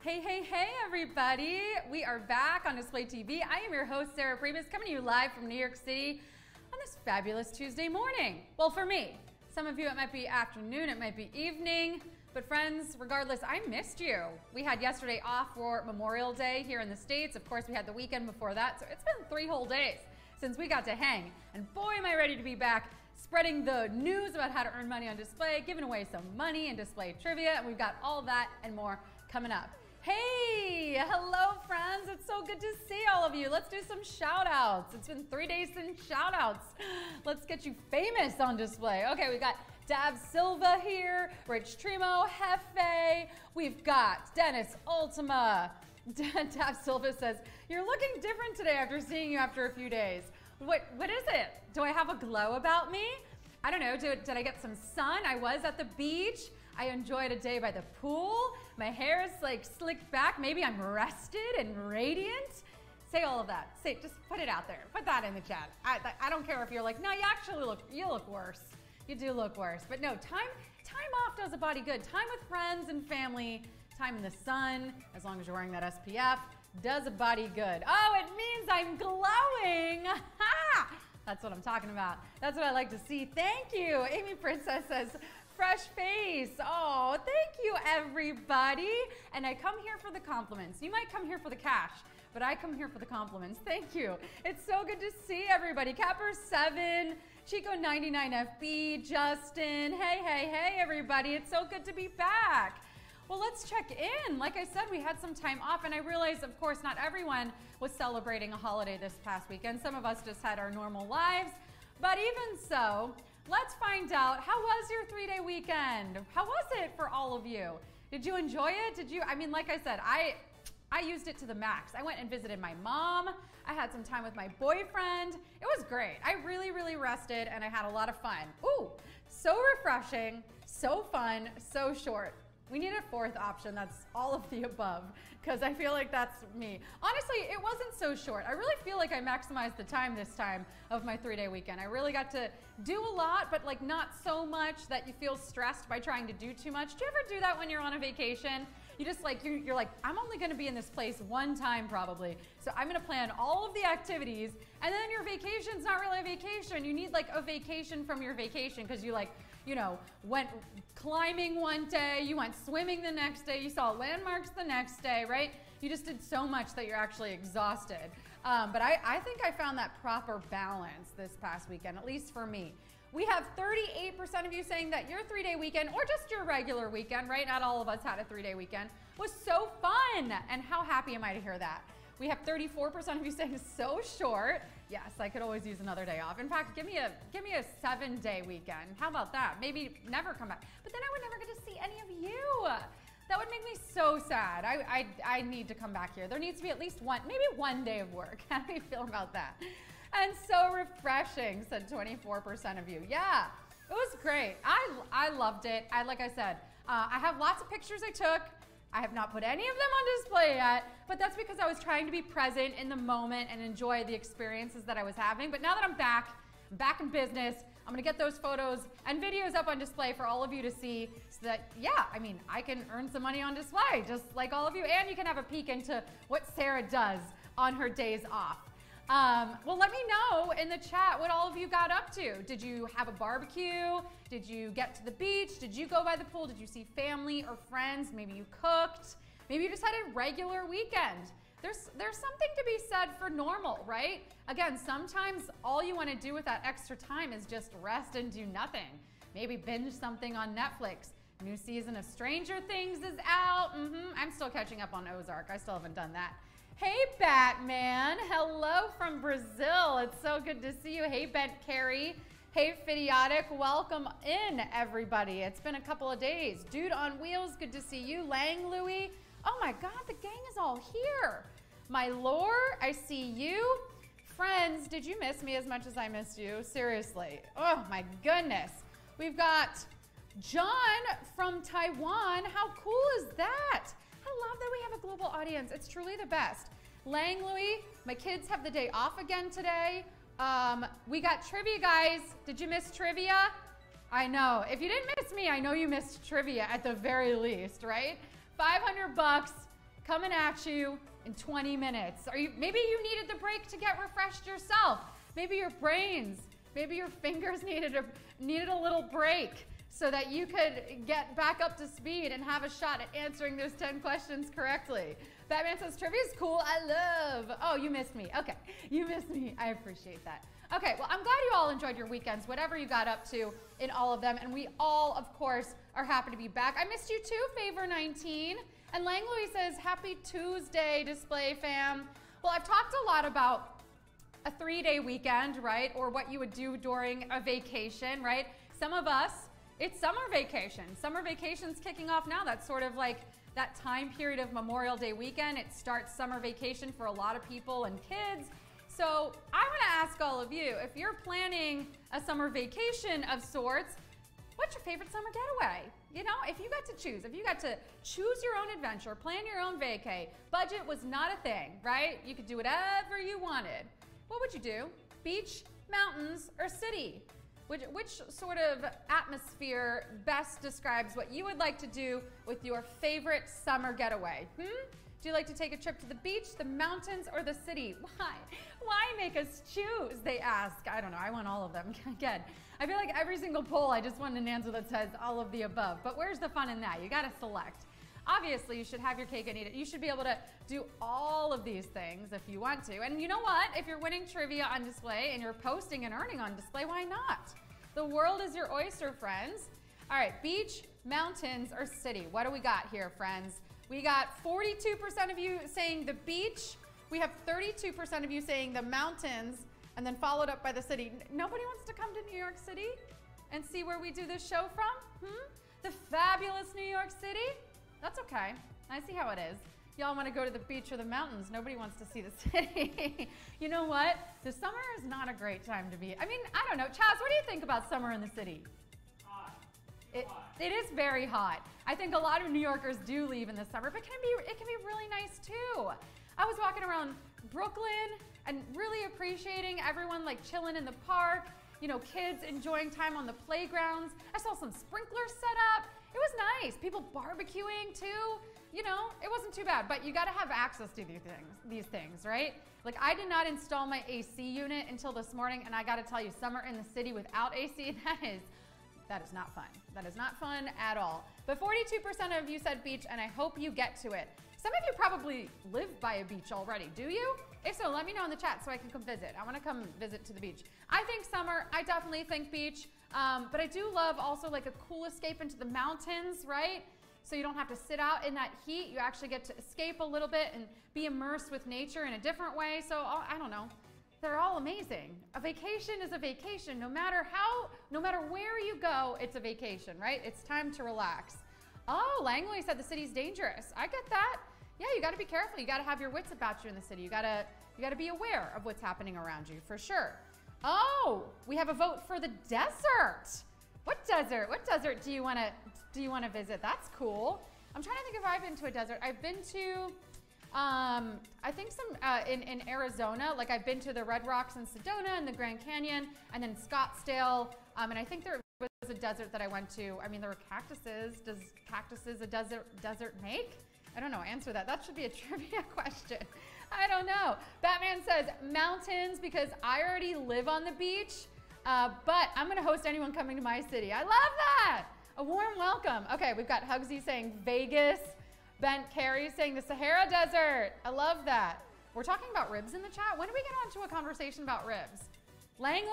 Hey, hey, hey, everybody. We are back on Display TV. I am your host, Sarah Pribis, coming to you live from New York City on this fabulous Tuesday morning. Well, for me, some of you, it might be afternoon, it might be evening, but friends, regardless, I missed you. We had yesterday off for Memorial Day here in the States. Of course, we had the weekend before that, so it's been 3 whole days since we got to hang. And boy, am I ready to be back spreading the news about how to earn money on display, giving away some money and display trivia, and we've got all that and more coming up. Hey, hello friends, it's so good to see all of you. Let's do some shout outs. It's been 3 days since shout outs. Let's get you famous on display. Okay, we got Dab Silva here, Rich Trimo, Hefe. We've got Dennis Ultima. Dab Silva says, you're looking different today after seeing you after a few days. What is it? Do I have a glow about me? I don't know, did I get some sun? I was at the beach. I enjoyed a day by the pool. My hair is like slicked back. Maybe I'm rested and radiant. Say all of that. Just put it out there. Put that in the chat. I don't care if you're like, no, you actually look worse. You do look worse. But no, time off does a body good. Time with friends and family, time in the sun, as long as you're wearing that SPF, does a body good. Oh, it means I'm glowing. That's what I'm talking about. That's what I like to see. Thank you. Amy Princess says, fresh face. Oh, thank you, everybody. And I come here for the compliments. You might come here for the cash, but I come here for the compliments. Thank you. It's so good to see everybody. Capper7, Chico99FB, Justin. Hey, hey, hey, everybody. It's so good to be back. Well, let's check in. Like I said, we had some time off, and I realized, of course, not everyone was celebrating a holiday this past weekend. Some of us just had our normal lives. But even so, let's find out, how was your 3-day weekend? How was it for all of you? Did you enjoy it? I mean, like I said, I used it to the max. I went and visited my mom. I had some time with my boyfriend. It was great. I really, really rested, and I had a lot of fun. Ooh, so refreshing, so fun, so short. We need a 4th option that's all of the above, because I feel like that's me. Honestly, it wasn't so short. I really feel like I maximized the time this time of my 3-day weekend. I really got to do a lot, but like not so much that you feel stressed by trying to do too much. Do you ever do that when you're on a vacation? You just like, you're like, I'm only gonna be in this place one time probably. So I'm gonna plan all of the activities, and then your vacation's not really a vacation. You need like a vacation from your vacation, because you like, you know, went climbing one day, you went swimming the next day, you saw landmarks the next day, right? You just did so much that you're actually exhausted. But I think I found that proper balance this past weekend, at least for me. We have 38% of you saying that your 3-day weekend, or just your regular weekend, right? Not all of us had a 3-day weekend, was so fun. And how happy am I to hear that? We have 34% of you saying it's so short. Yes, I could always use another day off. In fact, give me a 7-day weekend. How about that? Maybe never come back. But then I would never get to see any of you. That would make me so sad. I need to come back here. There needs to be at least maybe one day of work. How do you feel about that? And so refreshing, said 24% of you. Yeah, it was great. I loved it. Like I said, I have lots of pictures I took. I have not put any of them on display yet, but that's because I was trying to be present in the moment and enjoy the experiences that I was having. But now that I'm back in business, I'm gonna get those photos and videos up on display for all of you to see, so that, yeah, I mean, I can earn some money on display, just like all of you, and you can have a peek into what Sarah does on her days off. Well, let me know in the chat what all of you got up to. Did you have a barbecue? Did you get to the beach? Did you go by the pool? Did you see family or friends? Maybe you cooked. Maybe you just had a regular weekend. There's something to be said for normal, right? Again, sometimes all you want to do with that extra time is just rest and do nothing. Maybe binge something on Netflix. New season of Stranger Things is out. I'm still catching up on Ozark. I still haven't done that. Hey, Batman. Hello from Brazil. It's so good to see you. Hey, Bent Carey. Hey, Fidiotic. Welcome in, everybody. It's been a couple of days. Dude on Wheels, good to see you. Lang Louie. Oh, my God, the gang is all here. My lore, I see you. Friends, did you miss me as much as I missed you? Seriously. Oh, my goodness. We've got John from Taiwan. How cool is that? I love that we have a global audience. It's truly the best. Lang Louie, my kids have the day off again today. We got trivia, guys. Did you miss trivia? I know. If you didn't miss me, I know you missed trivia at the very least, right? $500 coming at you in 20 minutes. Maybe you needed the break to get refreshed yourself. Maybe your brains, maybe your fingers needed a little break so that you could get back up to speed and have a shot at answering those 10 questions correctly. Batman says, trivia is cool, I love. Oh, you missed me. Okay, you missed me. I appreciate that. Okay, well, I'm glad you all enjoyed your weekends, whatever you got up to in all of them. And we all, of course, are happy to be back. I missed you too, Favor19. And Lang Louis says, happy Tuesday, Display fam. Well, I've talked a lot about a 3-day weekend, right? Or what you would do during a vacation, right? Some of us, it's summer vacation. Summer vacation's kicking off now. That's sort of like that time period of Memorial Day weekend. It starts summer vacation for a lot of people and kids. So I want to ask all of you, if you're planning a summer vacation of sorts, what's your favorite summer getaway? You know, if you got to choose, if you got to choose your own adventure, plan your own vacay, budget was not a thing, right? You could do whatever you wanted. What would you do? Beach, mountains, or city? Which sort of atmosphere best describes what you would like to do with your favorite summer getaway? Do you like to take a trip to the beach, the mountains, or the city? Why? Why make us choose, they ask. I don't know, I want all of them. Again, I feel like every single poll, I just want an answer that says all of the above. But where's the fun in that? You gotta select. Obviously, you should have your cake and eat it. You should be able to do all of these things if you want to. And you know what? If you're winning trivia on display and you're posting and earning on display, why not? The world is your oyster, friends. All right, beach, mountains, or city? What do we got here, friends? We got 42% of you saying the beach. We have 32% of you saying the mountains, and then followed up by the city. Nobody wants to come to New York City and see where we do this show from? The fabulous New York City? That's okay. I see how it is. Y'all want to go to the beach or the mountains. Nobody wants to see the city. You know what? The summer is not a great time to be. I mean, I don't know. Chaz, what do you think about summer in the city? Hot. It is very hot. I think a lot of New Yorkers do leave in the summer, but it can be really nice too. I was walking around Brooklyn and really appreciating everyone like chilling in the park, you know, kids enjoying time on the playgrounds. I saw some sprinklers set up. It was nice. People barbecuing too. You know, it wasn't too bad, but you got to have access to these things, right? Like I did not install my AC unit until this morning, and I got to tell you, summer in the city without AC, that is not fun. That is not fun at all. But 42% of you said beach, and I hope you get to it. Some of you probably live by a beach already, do you? If so, let me know in the chat so I can come visit. I want to come visit to the beach. I think summer, I definitely think beach, but I do love also like a cool escape into the mountains, right? So you don't have to sit out in that heat. You actually get to escape a little bit and be immersed with nature in a different way. So I don't know. They're all amazing. A vacation is a vacation. No matter where you go, it's a vacation, right? It's time to relax. Oh, Langley said the city's dangerous. I get that. Yeah, you got to be careful. You got to have your wits about you in the city. You got to be aware of what's happening around you for sure. Oh, we have a vote for the desert. What desert? What desert do you want to visit? That's cool. I'm trying to think if I've been to a desert. I've been to I think some in Arizona. Like I've been to the Red Rocks in Sedona and the Grand Canyon, and then Scottsdale. And I think there was a desert that I went to. I mean, there were cactuses. Does cactuses a desert make? I don't know. Answer that. That should be a trivia question. I don't know. Batman says mountains because I already live on the beach. But I'm going to host anyone coming to my city. I love that. A warm welcome. Okay, we've got Hugsy saying Vegas. Bent Carey saying the Sahara Desert. I love that. We're talking about ribs in the chat. When do we get onto a conversation about ribs? Langley,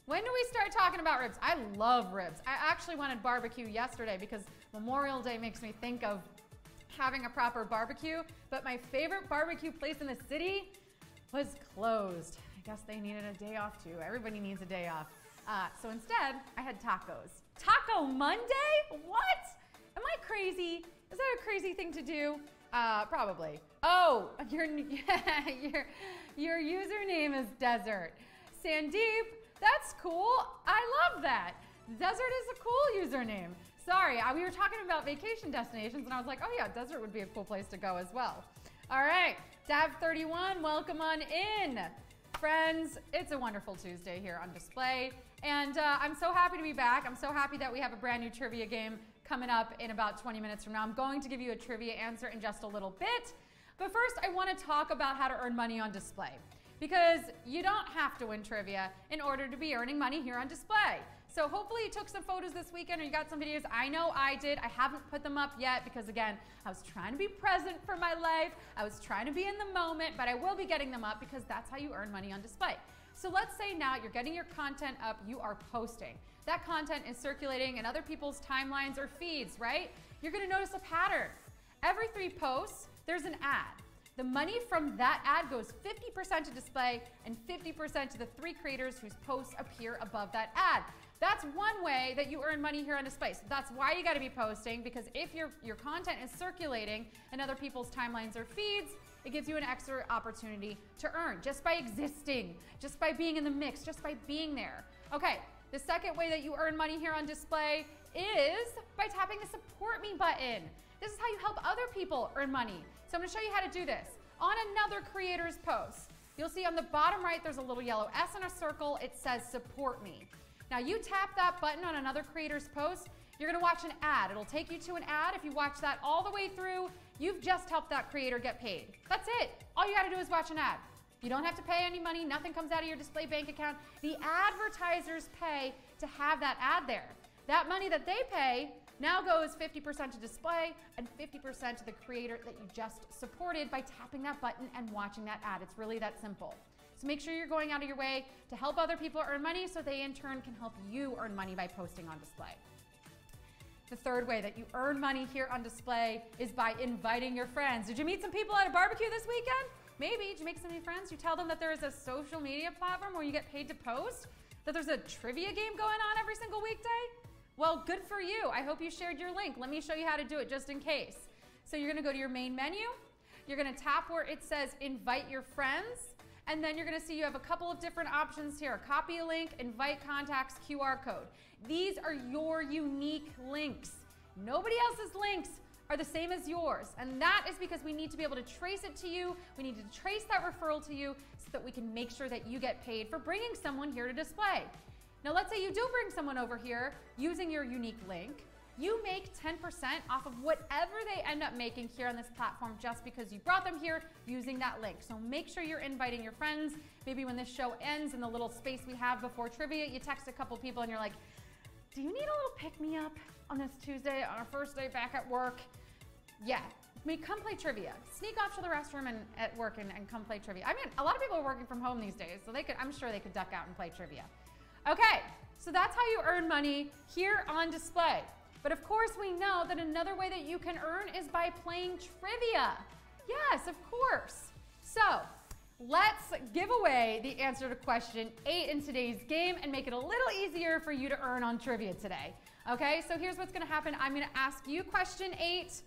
when do we start talking about ribs? I love ribs. I actually wanted barbecue yesterday because Memorial Day makes me think of having a proper barbecue, but my favorite barbecue place in the city was closed. I guess they needed a day off too. Everybody needs a day off. So instead, I had tacos. Taco Monday? What? Am I crazy? Is that a crazy thing to do? Probably. Oh, your username is Desert. Sandeep, that's cool. I love that. Desert is a cool username. Sorry, we were talking about vacation destinations, and I was like, oh yeah, desert would be a cool place to go as well. All right, Dav31, welcome on in. Friends, it's a wonderful Tuesday here on display, And I'm so happy to be back. I'm so happy that we have a brand new trivia game coming up in about 20 minutes from now. I'm going to give you a trivia answer in just a little bit. But first, I want to talk about how to earn money on display. Because you don't have to win trivia in order to be earning money here on display. So hopefully you took some photos this weekend or you got some videos. I know I did. I haven't put them up yet because, again, I was trying to be present for my life. I was trying to be in the moment, but I will be getting them up because that's how you earn money on display. So let's say now you're getting your content up, you are posting. That content is circulating in other people's timelines or feeds, right? You're gonna notice a pattern. Every 3 posts, there's an ad. The money from that ad goes 50% to display and 50% to the 3 creators whose posts appear above that ad. That's one way that you earn money here on display. So that's why you gotta be posting, because if your content is circulating in other people's timelines or feeds, it gives you an extra opportunity to earn just by existing, just by being in the mix, just by being there. Okay, the second way that you earn money here on display is by tapping the support me button. This is how you help other people earn money. So I'm gonna show you how to do this. On another creator's post, you'll see on the bottom right, there's a little yellow S in a circle. It says support me. Now you tap that button on another creator's post, you're gonna watch an ad. It'll take you to an ad. If you watch that all the way through, you've just helped that creator get paid. That's it. All you gotta do is watch an ad. You don't have to pay any money. Nothing comes out of your display bank account. The advertisers pay to have that ad there. That money that they pay now goes 50% to display and 50% to the creator that you just supported by tapping that button and watching that ad. It's really that simple. So make sure you're going out of your way to help other people earn money so they in turn can help you earn money by posting on display. The third way that you earn money here on display is by inviting your friends. Did you meet some people at a barbecue this weekend? Maybe. Did you make some new friends? You tell them that there is a social media platform where you get paid to post? That there's a trivia game going on every single weekday? Well, good for you. I hope you shared your link. Let me show you how to do it just in case. So you're gonna go to your main menu. You're gonna tap where it says invite your friends. And then you're gonna see you have a couple of different options here. Copy a link, invite contacts, QR code. These are your unique links. Nobody else's links are the same as yours. And that is because we need to be able to trace it to you. We need to trace that referral to you so that we can make sure that you get paid for bringing someone here to display. Now let's say you do bring someone over here using your unique link. You make 10% off of whatever they end up making here on this platform just because you brought them here using that link. So make sure you're inviting your friends. Maybe when this show ends in the little space we have before trivia, you text a couple people and you're like, do you need a little pick-me-up on this Tuesday, on our first day back at work? Yeah, come play trivia. Sneak off to the restroom and at work and come play trivia. I mean, a lot of people are working from home these days, so I'm sure they could duck out and play trivia. Okay, so that's how you earn money here on display. But of course we know that another way that you can earn is by playing trivia. Yes, of course. So let's give away the answer to question 8 in today's game and make it a little easier for you to earn on trivia today. Okay, so here's what's gonna happen. I'm gonna ask you question 8.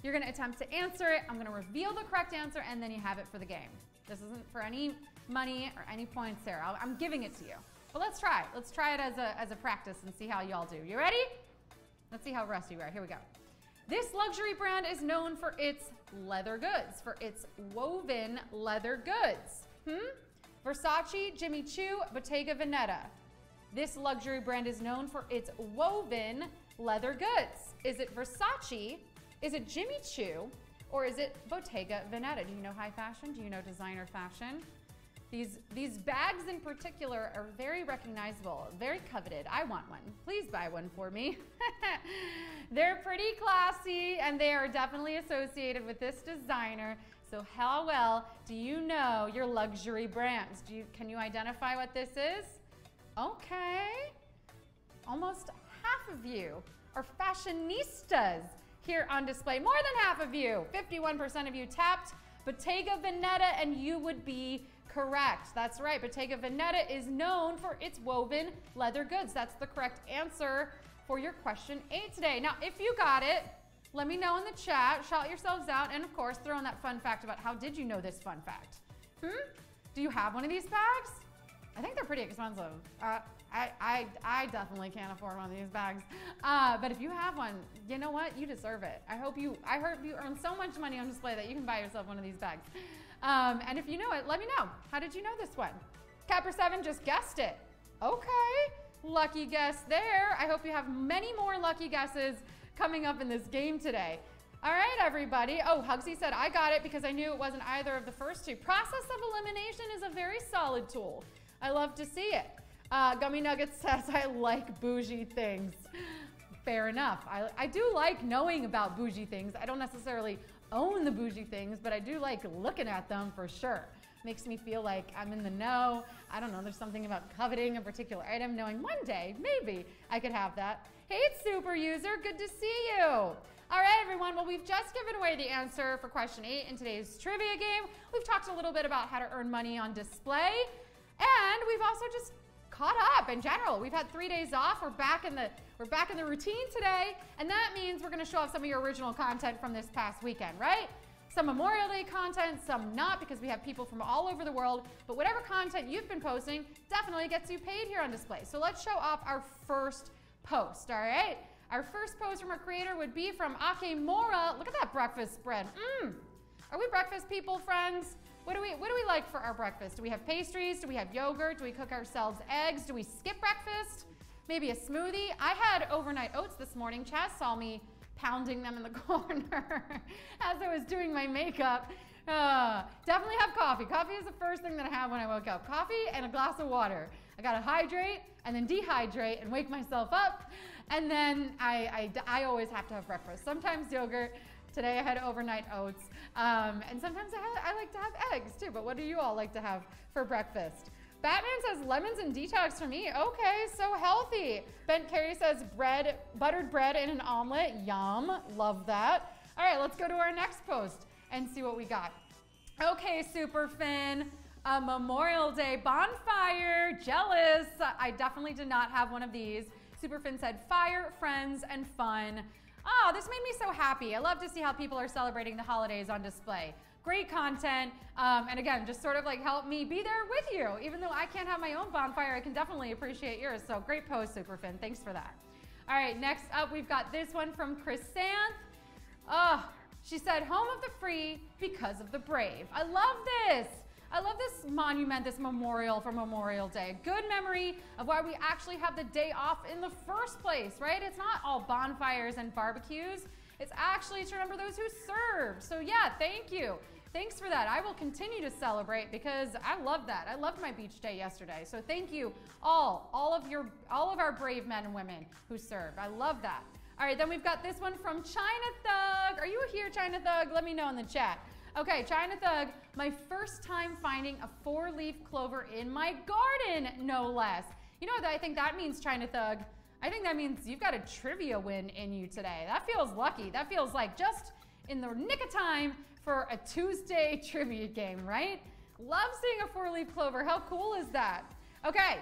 You're gonna attempt to answer it. I'm gonna reveal the correct answer and then you have it for the game. This isn't for any money or any points, Sarah. I'm giving it to you. But let's try. Let's try it as a practice and see how y'all do. You ready? Let's see how rusty we are. Here we go. This luxury brand is known for its leather goods, for its woven leather goods. Versace, Jimmy Choo, Bottega Veneta. This luxury brand is known for its woven leather goods. Is it Versace? Is it Jimmy Choo? Or is it Bottega Veneta? Do you know high fashion? Do you know designer fashion? These bags in particular are very recognizable, very coveted. I want one. Please buy one for me. They're pretty classy and they are definitely associated with this designer. So how well do you know your luxury brands? Can you identify what this is? Okay. Almost half of you are fashionistas here on display. More than half of you. 51% of you tapped Bottega Veneta and you would be correct. That's right. Bottega Veneta is known for its woven leather goods. That's the correct answer for your question 8 today. Now, if you got it, let me know in the chat. Shout yourselves out. And of course, throw in that fun fact about how did you know this fun fact? Do you have one of these bags? I think they're pretty expensive. I definitely can't afford one of these bags. But if you have one, you know what? You deserve it. I hope you earn so much money on display that you can buy yourself one of these bags. And if you know it, let me know. How did you know this one? Capper7 just guessed it. Okay. lucky guess there. I hope you have many more lucky guesses coming up in this game today. All right, everybody. Oh, Hugsy said, I got it because I knew it wasn't either of the first two. Process of elimination is a very solid tool. I love to see it. Gummy Nuggets says, I like bougie things. Fair enough. I do like knowing about bougie things. I don't necessarily own the bougie things, but I do like looking at them for sure. Makes me feel like I'm in the know. I don't know, there's something about coveting a particular item, knowing one day, maybe, I could have that. Hey, it's Super User, good to see you. All right, everyone, well, we've just given away the answer for question 8 in today's trivia game. We've talked a little bit about how to earn money on display, and we've also just caught up in general. We've had 3 days off. We're back in the routine today, and that means we're going to show off some of your original content from this past weekend, right? Some Memorial Day content, some not, because we have people from all over the world. But whatever content you've been posting definitely gets you paid here on display. So let's show off our first post, all right? Our first post from our creator would be from Ake Mora. Look at that breakfast spread. Are we breakfast people, friends? What do we like for our breakfast? Do we have pastries? Do we have yogurt? Do we cook ourselves eggs? Do we skip breakfast? Maybe a smoothie? I had overnight oats this morning. Chaz saw me pounding them in the corner as I was doing my makeup. Definitely have coffee. Coffee is the first thing that I have when I woke up. Coffee and a glass of water. I gotta hydrate and then dehydrate and wake myself up. And then I always have to have breakfast. Sometimes yogurt. Today I had overnight oats. And sometimes I like to have eggs too. But what do you all like to have for breakfast? Batman says lemons and detox for me. Okay, so healthy. Bent Carey says bread, buttered bread and an omelet. Yum, love that. All right, let's go to our next post and see what we got. Okay, Superfin, a Memorial Day bonfire. Jealous. I definitely did not have one of these. Superfin said fire, friends, and fun. Oh, this made me so happy. I love to see how people are celebrating the holidays on display. Great content, and again, just sort of like help me be there with you. Even though I can't have my own bonfire, I can definitely appreciate yours. So great post, Superfin. Thanks for that. All right, next up, we've got this one from Chrysanth. Oh, she said, home of the free because of the brave. I love this. I love this monument, this memorial for Memorial Day. Good memory of why we actually have the day off in the first place, right? It's not all bonfires and barbecues. It's actually to remember those who served. So yeah, thank you. Thanks for that. I will continue to celebrate because I love that. I loved my beach day yesterday. So thank you all of our brave men and women who served. I love that. All right, then we've got this one from China Thug. Are you here, China Thug? Let me know in the chat. Okay, China Thug, my first time finding a 4-leaf clover in my garden, no less. You know what I think that means, China Thug? I think that means you've got a trivia win in you today. That feels lucky. That feels like just in the nick of time for a Tuesday trivia game, right? Love seeing a 4-leaf clover. How cool is that? Okay,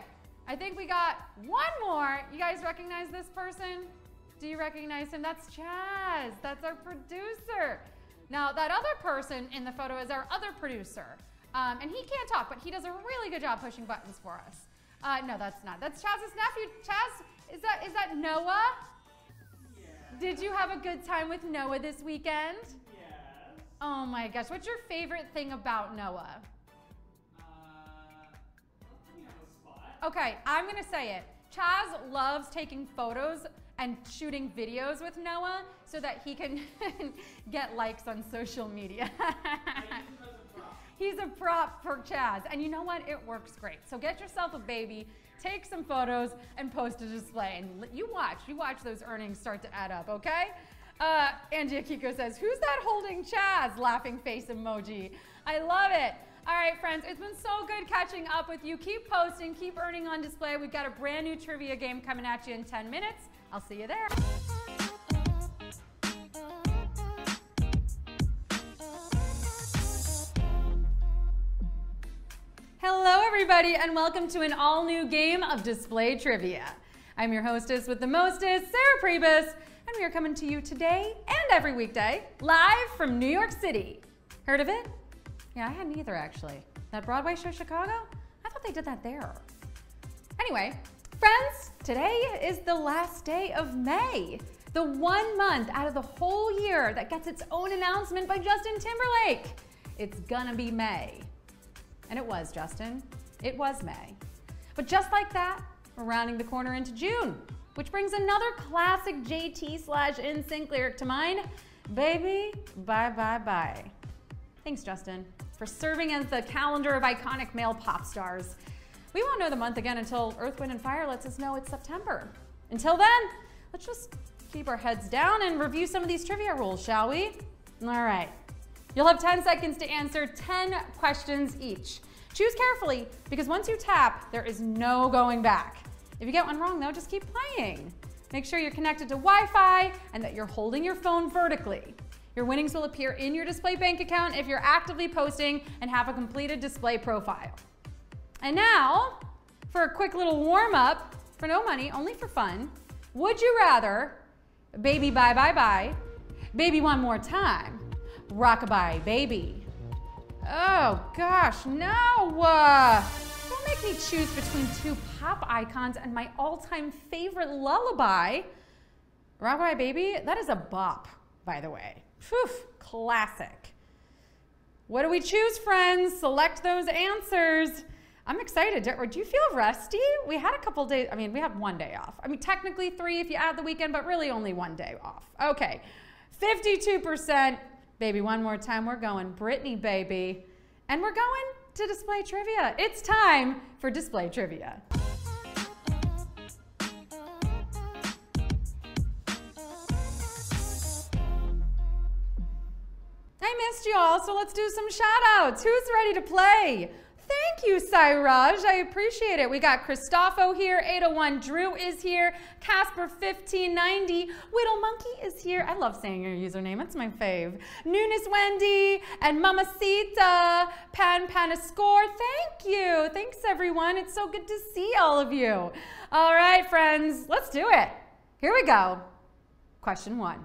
I think we got one more. You guys recognize this person? Do you recognize him? That's Chaz. That's our producer. Now, that other person in the photo is our other producer. And he can't talk, but he does a really good job pushing buttons for us. No, that's not. That's Chaz's nephew. Chaz, is that Noah? Yeah. Did you have a good time with Noah this weekend? Yes. Oh my gosh, what's your favorite thing about Noah? Put me on the spot. Okay, I'm gonna say it. Chaz loves taking photos and shooting videos with Noah so that he can get likes on social media. He's a prop for Chaz. And you know what? It works great. So get yourself a baby, take some photos, and post a display. And you watch those earnings start to add up, okay? Angie Akiko says, who's that holding Chaz? Laughing face emoji. I love it. All right, friends, it's been so good catching up with you. Keep posting, keep earning on display. We've got a brand new trivia game coming at you in 10 minutes. I'll see you there. Hello, everybody, and welcome to an all-new game of Display Trivia. I'm your hostess with the mostest, Sarah Pribis, and we are coming to you today and every weekday, live from New York City. Heard of it? Yeah, I hadn't either, actually. That Broadway show, Chicago? I thought they did that there. Anyway, friends, today is the last day of May, the 1 month out of the whole year that gets its own announcement by Justin Timberlake. It's gonna be May. And it was, Justin. It was May. But just like that, we're rounding the corner into June, which brings another classic JT/NSYNC lyric to mind. Baby, bye, bye, bye. Thanks, Justin, for serving as the calendar of iconic male pop stars. We won't know the month again until Earth, Wind, and Fire lets us know it's September. Until then, let's just keep our heads down and review some of these trivia rules, shall we? All right. You'll have 10 seconds to answer 10 questions each. Choose carefully, because once you tap, there is no going back. If you get one wrong, though, just keep playing. Make sure you're connected to Wi-Fi and that you're holding your phone vertically. Your winnings will appear in your display bank account if you're actively posting and have a completed display profile. And now, for a quick little warm-up, for no money, only for fun, would you rather baby bye bye bye, baby one more time, rockabye baby? Oh gosh, no! Don't make me choose between two pop icons and my all-time favorite lullaby. Rockabye Baby, that is a bop, by the way. Phew, classic. What do we choose, friends? Select those answers. I'm excited. Do you feel rusty? We had a couple days, we had one day off. Technically 3 if you add the weekend, but really only one day off. Okay, 52%. Baby, one more time, we're going Brittany, baby. And we're going to display trivia. It's time for display trivia. I missed y'all, so let's do some shout outs. Who's ready to play? Thank you, Sairaj. I appreciate it. We got Christopho here, 801 Drew is here, Casper 1590, Whittle Monkey is here. I love saying your username, it's my fave. Nunes Wendy and Mamacita, Pan Panascore. Thank you. Thanks, everyone. It's so good to see all of you. All right, friends, let's do it. Here we go. Question 1.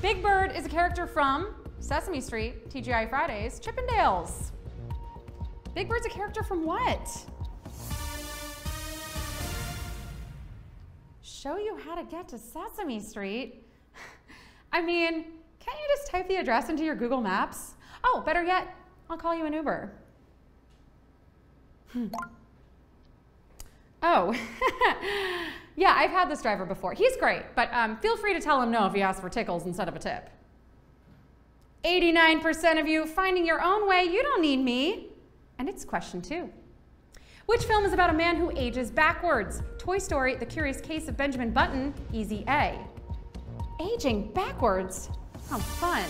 Big Bird is a character from Sesame Street, TGI Fridays, Chippendales. Big Bird's a character from what? Show you how to get to Sesame Street? Can't you just type the address into your Google Maps? Oh, better yet, I'll call you an Uber. Oh, yeah, I've had this driver before. He's great, but feel free to tell him no if he asks for tickles instead of a tip. 89% of you finding your own way, you don't need me. And it's question 2. Which film is about a man who ages backwards? Toy Story, The Curious Case of Benjamin Button, easy A. Aging backwards? How fun.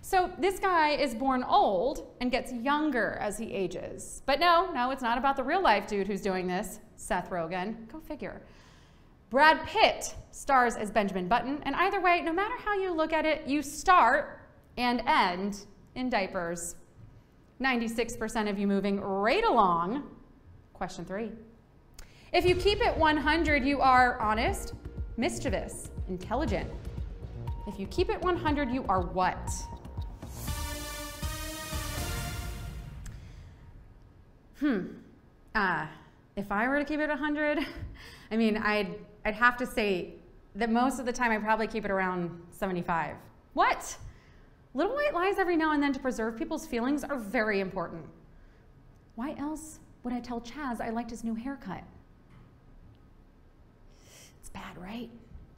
So this guy is born old and gets younger as he ages. But no, it's not about the real life dude who's doing this. Seth Rogen, go figure. Brad Pitt stars as Benjamin Button, and either way, no matter how you look at it, you start and end in diapers. 96% of you moving right along. Question 3. If you keep it 100, you are honest, mischievous, intelligent. If you keep it 100, you are what? If I were to keep it 100, I'd have to say that most of the time I probably keep it around 75. What? Little white lies every now and then to preserve people's feelings are very important. Why else would I tell Chaz I liked his new haircut? It's bad, right?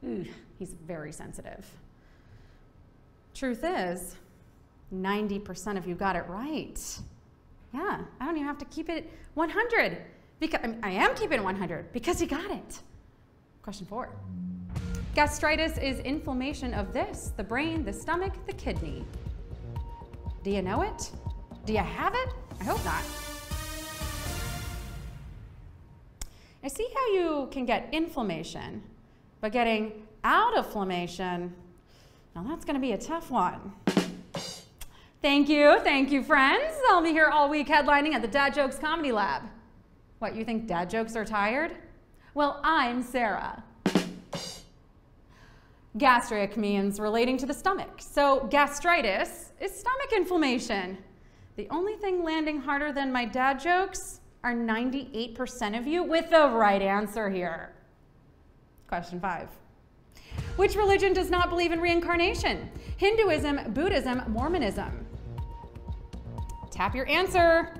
Ooh, he's very sensitive. Truth is, 90% of you got it right. Yeah, I don't even have to keep it 100. Because I am keeping it 100 because you got it. Question 4. Gastritis is inflammation of this, the brain, the stomach, the kidney. Do you know it? Do you have it? I hope not. I see how you can get inflammation, but getting out of inflammation, now that's gonna be a tough one. Thank you, friends. I'll be here all week headlining at the Dad Jokes Comedy Lab. What, you think dad jokes are tired? Well, I'm Sarah. Gastric means relating to the stomach. So gastritis is stomach inflammation. The only thing landing harder than my dad jokes are 98% of you with the right answer here. Question 5. Which religion does not believe in reincarnation? Hinduism, Buddhism, Mormonism. Tap your answer.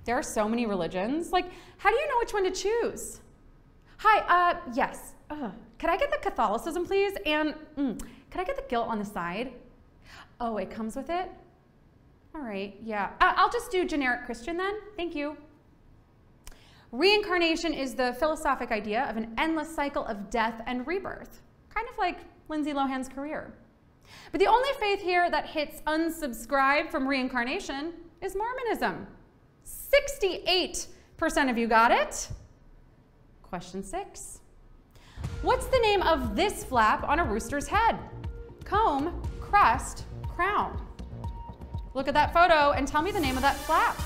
There are so many religions. Like, how do you know which one to choose? Hi, yes. Could I get the Catholicism, please? And could I get the guilt on the side? Oh, it comes with it? All right, yeah. I'll just do generic Christian then. Thank you. Reincarnation is the philosophic idea of an endless cycle of death and rebirth, kind of like Lindsay Lohan's career. But the only faith here that hits unsubscribe from reincarnation is Mormonism. 68% of you got it. Question 6. What's the name of this flap on a rooster's head? Comb, crest, crown. Look at that photo and tell me the name of that flap.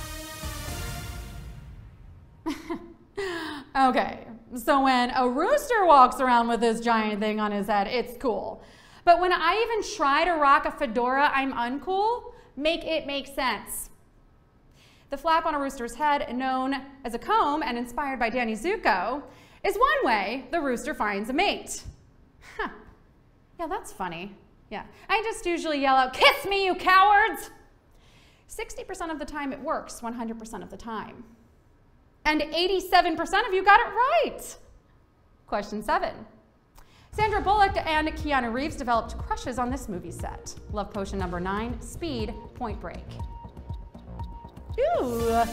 Okay, so when a rooster walks around with this giant thing on his head, it's cool. But when I even try to rock a fedora, I'm uncool. Make it make sense. The flap on a rooster's head, known as a comb and inspired by Danny Zuko, is one way the rooster finds a mate. Huh. Yeah, that's funny. Yeah, I just usually yell out, "Kiss me, you cowards!" 60% of the time it works, 100% of the time. And 87% of you got it right. Question 7. Sandra Bullock and Keanu Reeves developed crushes on this movie set. Love Potion number 9, Speed, Point Break. Ooh.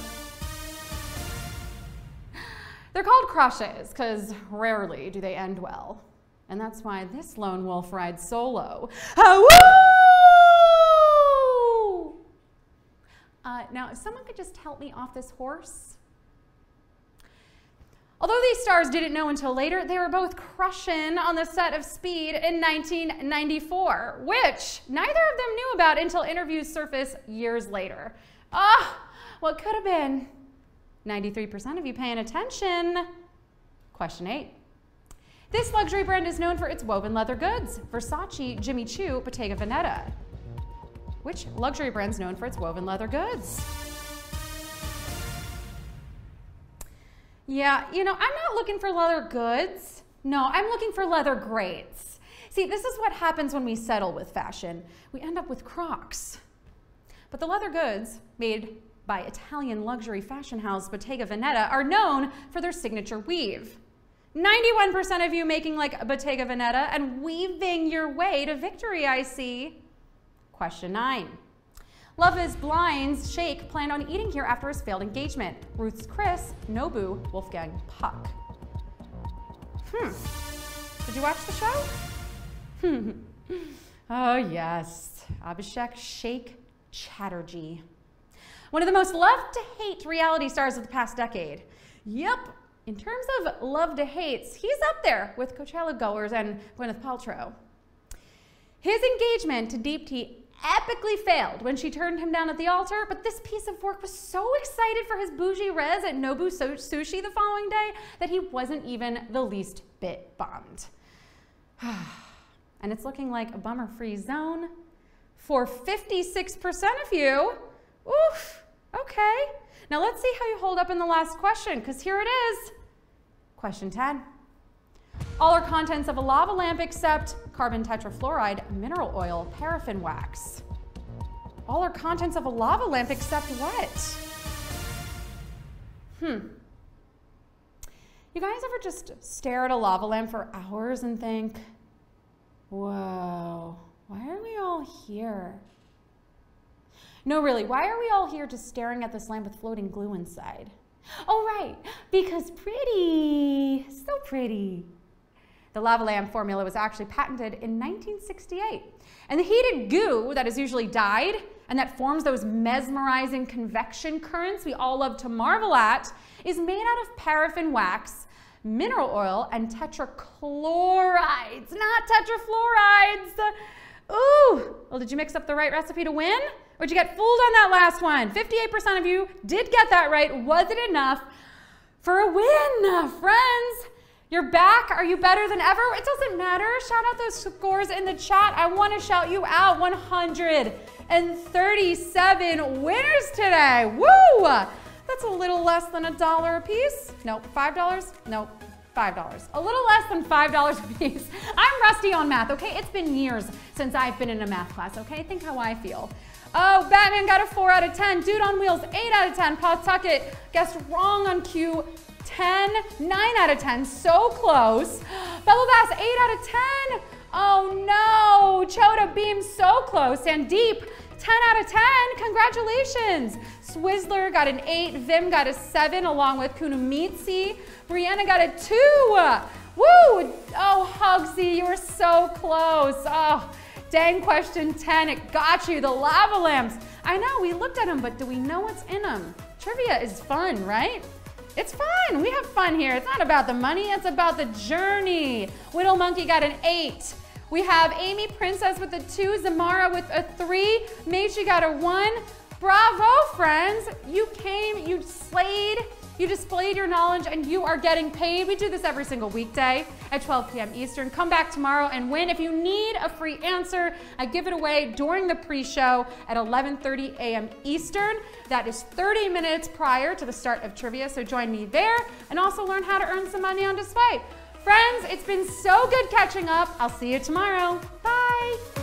They're called crushes because rarely do they end well. And that's why this lone wolf rides solo. Now, if someone could just help me off this horse. Although these stars didn't know until later, they were both crushing on the set of Speed in 1994, which neither of them knew about until interviews surfaced years later. What could have been? 93% of you paying attention. Question 8. This luxury brand is known for its woven leather goods. Versace, Jimmy Choo, Bottega Veneta. Which luxury brand is known for its woven leather goods? Yeah, I'm not looking for leather goods. No, I'm looking for leather greats. See, this is what happens when we settle with fashion. We end up with Crocs. But the leather goods, made by Italian luxury fashion house Bottega Veneta, are known for their signature weave. 91% of you making like Bottega Veneta and weaving your way to victory, I see. Question 9. Love is Blind's Shake planned on eating here after his failed engagement. Ruth's Chris, Nobu, Wolfgang Puck. Did you watch the show? Oh yes, Abhishek Sheikh Chatterjee. One of the most loved to hate reality stars of the past decade. Yep, in terms of love to hates, he's up there with Coachella goers and Gwyneth Paltrow. His engagement to Deepti epically failed when she turned him down at the altar, but this piece of work was so excited for his bougie res at Nobu Sushi the following day that he wasn't even the least bit bummed. And it's looking like a bummer-free zone for 56% of you. Oof, okay. Now let's see how you hold up in the last question, because here it is. Question 10. All are contents of a lava lamp except carbon tetrafluoride, mineral oil, paraffin wax. All are contents of a lava lamp except what? You guys ever just stare at a lava lamp for hours and think, whoa, why are we all here? No, really, why are we all here just staring at this lamp with floating glue inside? Oh, right, because pretty, so pretty. The lava lamp formula was actually patented in 1968. And the heated goo that is usually dyed and that forms those mesmerizing convection currents we all love to marvel at is made out of paraffin wax, mineral oil, and tetrachlorides, not tetrafluorides. Ooh, well, did you mix up the right recipe to win? Or did you get fooled on that last one? 58% of you did get that right. Was it enough for a win, friends? You're back. Are you better than ever? It doesn't matter. Shout out those scores in the chat. I want to shout you out. 137 winners today. Woo! That's a little less than $1 a piece. Nope. $5? Nope. $5. A little less than $5 a piece. I'm rusty on math, okay? It's been years since I've been in a math class, okay? Think how I feel. Oh, Batman got a 4 out of 10. Dude on Wheels, 8 out of 10. Pawtucket guessed wrong on Q, 10, 9 out of 10. So close. Bubble Bass, 8 out of 10. Oh no, Chota Beam, so close. Sandeep, 10 out of 10. Congratulations. Swizzler got an 8. Vim got a 7 along with Kunumitsi. Brianna got a 2. Woo! Oh, Hugsy, you were so close. Oh, dang, question 10. It got you. The lava lamps. I know, we looked at them, but do we know what's in them? Trivia is fun, right? It's fun. We have fun here. It's not about the money. It's about the journey. Whittle Monkey got an 8. We have Amy Princess with a 2. Zamara with a 3. Meishi got a 1. Bravo, friends. You came, you slayed, you displayed your knowledge, and you are getting paid. We do this every single weekday at 12 p.m. Eastern. Come back tomorrow and win. If you need a free answer, I give it away during the pre-show at 11:30 a.m. Eastern. That is 30 minutes prior to the start of trivia, so join me there and also learn how to earn some money on display. Friends, it's been so good catching up. I'll see you tomorrow. Bye.